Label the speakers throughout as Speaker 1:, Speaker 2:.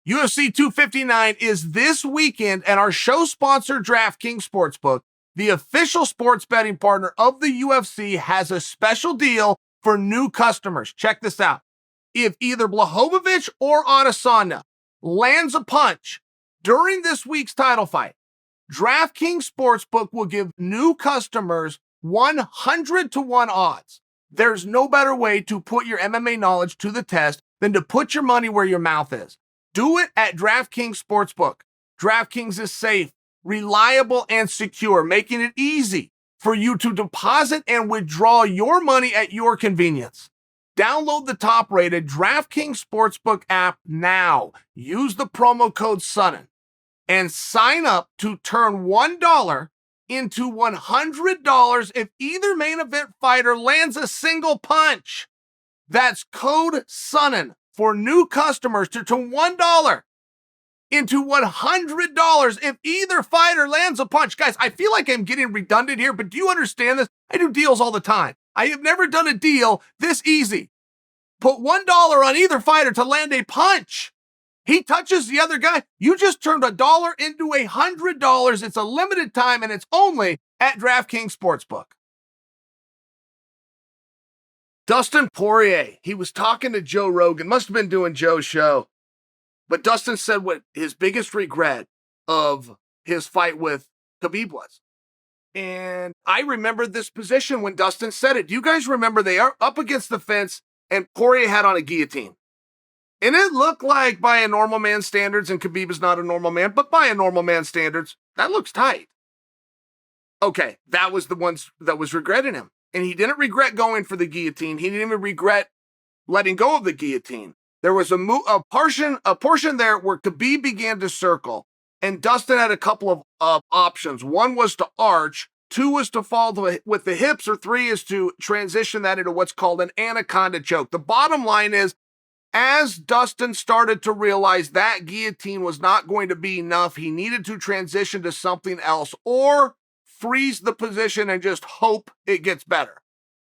Speaker 1: UFC 259 is this weekend, and our show sponsor, DraftKings Sportsbook, the official sports betting partner of the UFC, has a special deal for new customers. Check this out. If either Blachowicz or Adesanya lands a punch during this week's title fight, DraftKings Sportsbook will give new customers 100-1 odds. There's no better way to put your MMA knowledge to the test than to put your money where your mouth is. Do it at DraftKings Sportsbook. DraftKings is safe, reliable, and secure, making it easy for you to deposit and withdraw your money at your convenience. Download the top-rated DraftKings Sportsbook app now. Use the promo code Sonnen and sign up to turn $1 into $100 if either main event fighter lands a single punch. That's code Sonnen for new customers to turn $1 into $100 if either fighter lands a punch. Guys, I feel like I'm getting redundant here, but do you understand this? I do deals all the time. I have never done a deal this easy. Put $1 on either fighter to land a punch. He touches the other guy. You just turned $1 into $100. It's a limited time, and it's only at DraftKings Sportsbook. Dustin Poirier, he was talking to Joe Rogan, must have been doing Joe's show. But Dustin said what his biggest regret of his fight with Khabib was. And I remember this position when Dustin said it. Do you guys remember they are up against the fence and Poirier had on a guillotine? And it looked like by a normal man's standards, and Khabib is not a normal man, but by a normal man's standards, that looks tight. Okay, that was the ones that was regretting him. And he didn't regret going for the guillotine. He didn't even regret letting go of the guillotine. There was a portion there where Khabib began to circle, and Dustin had a couple of options. One was to arch, two was to fall with the hips, or three is to transition that into what's called an anaconda choke. The bottom line is, as Dustin started to realize that guillotine was not going to be enough, he needed to transition to something else or freeze the position and just hope it gets better.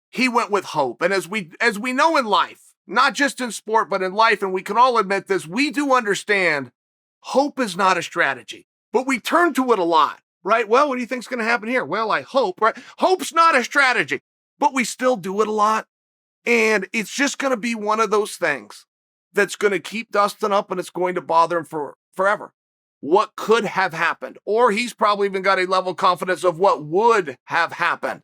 Speaker 1: He went with hope. And as we know in life, not just in sport, but in life, and we can all admit this, we do understand hope is not a strategy, but we turn to it a lot, right? Well, what do you think's going to happen here? Well, I hope, right? Hope's not a strategy, but we still do it a lot. And it's just going to be one of those things that's going to keep Dustin up, and it's going to bother him forever. What could have happened? Or he's probably even got a level of confidence of what would have happened,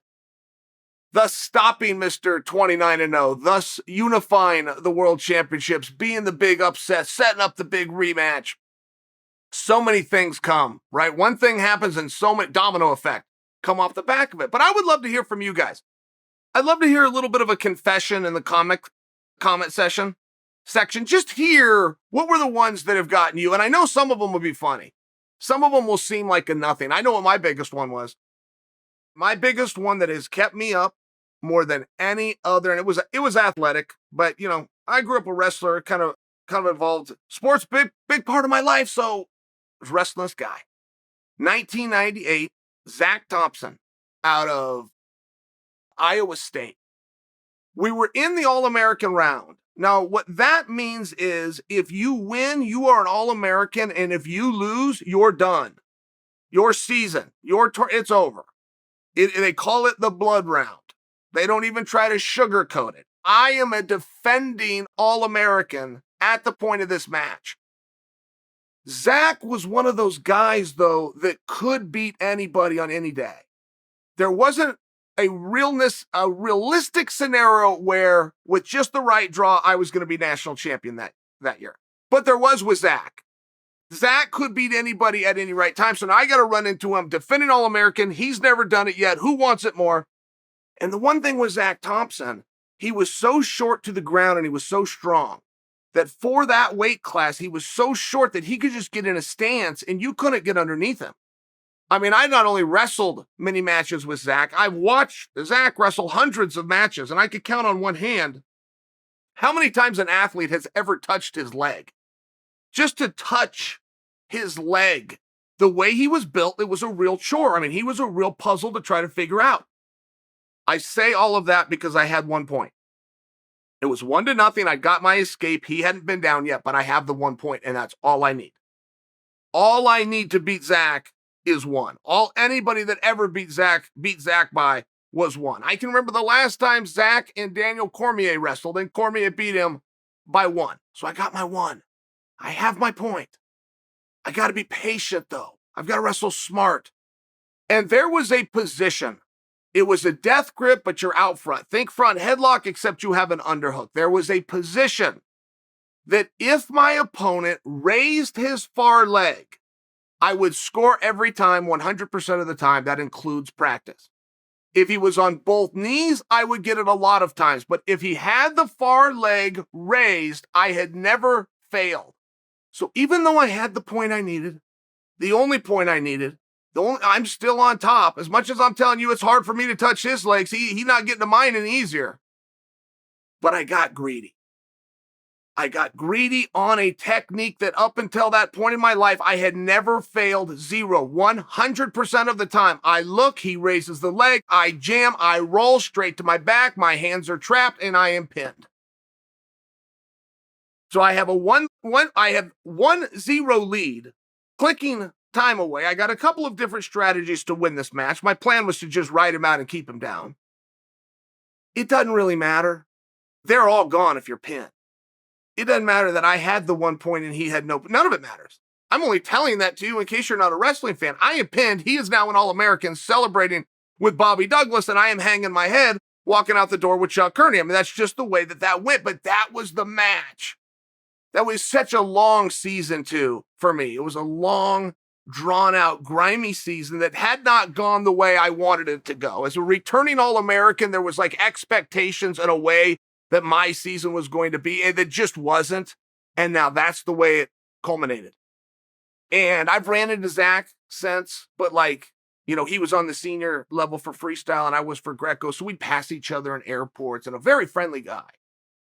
Speaker 1: thus stopping Mr. 29-0, thus unifying the world championships, being the big upset, setting up the big rematch. So many things come, right? One thing happens and so many domino effect come off the back of it. But I would love to hear from you guys. I'd love to hear a little bit of a confession in the comment section. Just hear what were the ones that have gotten you. And I know some of them will be funny. Some of them will seem like a nothing. I know what my biggest one was. My biggest one that has kept me up more than any other, and it was athletic, but you know, I grew up a wrestler, kind of involved. Sports, big part of my life, so I was a wrestling guy. 1998, Zach Thompson out of Iowa State. We were in the All-American round. Now, what that means is if you win, you are an All-American, and if you lose, you're done. Your season, it's over. They call it the blood round. They don't even try to sugarcoat it. I am a defending All-American at the point of this match. Zach was one of those guys, though, that could beat anybody on any day. There wasn't a realistic scenario where with just the right draw, I was going to be national champion that year. But there was with Zach. Zach could beat anybody at any right time. So now I got to run into him, defending All-American. He's never done it yet. Who wants it more? And the one thing with Zach Thompson, he was so short to the ground and he was so strong that for that weight class, he was so short that he could just get in a stance and you couldn't get underneath him. I mean, I not only wrestled many matches with Zach, I've watched Zach wrestle hundreds of matches, and I could count on one hand how many times an athlete has ever touched his leg. Just to touch his leg, the way he was built, it was a real chore. I mean, he was a real puzzle to try to figure out. I say all of that because I had one point. It was 1-0. I got my escape. He hadn't been down yet, but I have the 1 point, and that's all I need. All I need to beat Zach is 1. Anybody that ever beat Zach by was 1. I can remember the last time Zach and Daniel Cormier wrestled, and Cormier beat him by 1. So I got my 1. I have my point. I got to be patient, though. I've got to wrestle smart. And there was a position. It was a death grip, but you're out front. Think front headlock, except you have an underhook. There was a position that if my opponent raised his far leg, I would score every time, 100% of the time. That includes practice. If he was on both knees, I would get it a lot of times. But if he had the far leg raised, I had never failed. So even though I had the point I needed, the only point I needed, I'm still on top. As much as I'm telling you it's hard for me to touch his legs, he's not getting to mine any easier. But I got greedy. I got greedy on a technique that up until that point in my life, I had never failed. 100% of the time. I look, he raises the leg, I jam, I roll straight to my back, my hands are trapped, and I am pinned. So I have a 1-0 lead, clicking time away. I got a couple of different strategies to win this match. My plan was to just ride him out and keep him down. It doesn't really matter. They're all gone if you're pinned. It doesn't matter that I had the 1 point and he had no, none of it matters. I'm only telling that to you in case you're not a wrestling fan. I am pinned. He is now an All-American celebrating with Bobby Douglas, and I am hanging my head walking out the door with Chuck Kearney. I mean, that's just the way that went, but that was the match. That was such a long season, too, for me. It was a long, drawn-out, grimy season that had not gone the way I wanted it to go. As a returning All-American, there was like expectations in a way that my season was going to be, and it just wasn't. And now that's the way it culminated. And I've ran into Zach since, but he was on the senior level for freestyle and I was for Greco. So we'd pass each other in airports, and a very friendly guy.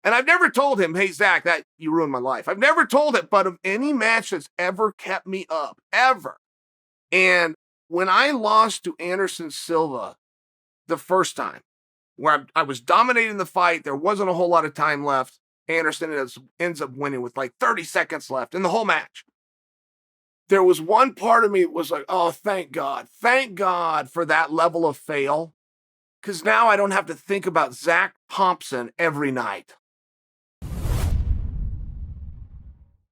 Speaker 1: And I've never told him, hey, Zach, that you ruined my life. I've never told it, but of any match that's ever kept me up, ever. And when I lost to Anderson Silva the first time, where I was dominating the fight, there wasn't a whole lot of time left. Anderson ends up winning with 30 seconds left in the whole match. There was one part of me that was like, oh, thank God for that level of fail. Because now I don't have to think about Zach Thompson every night.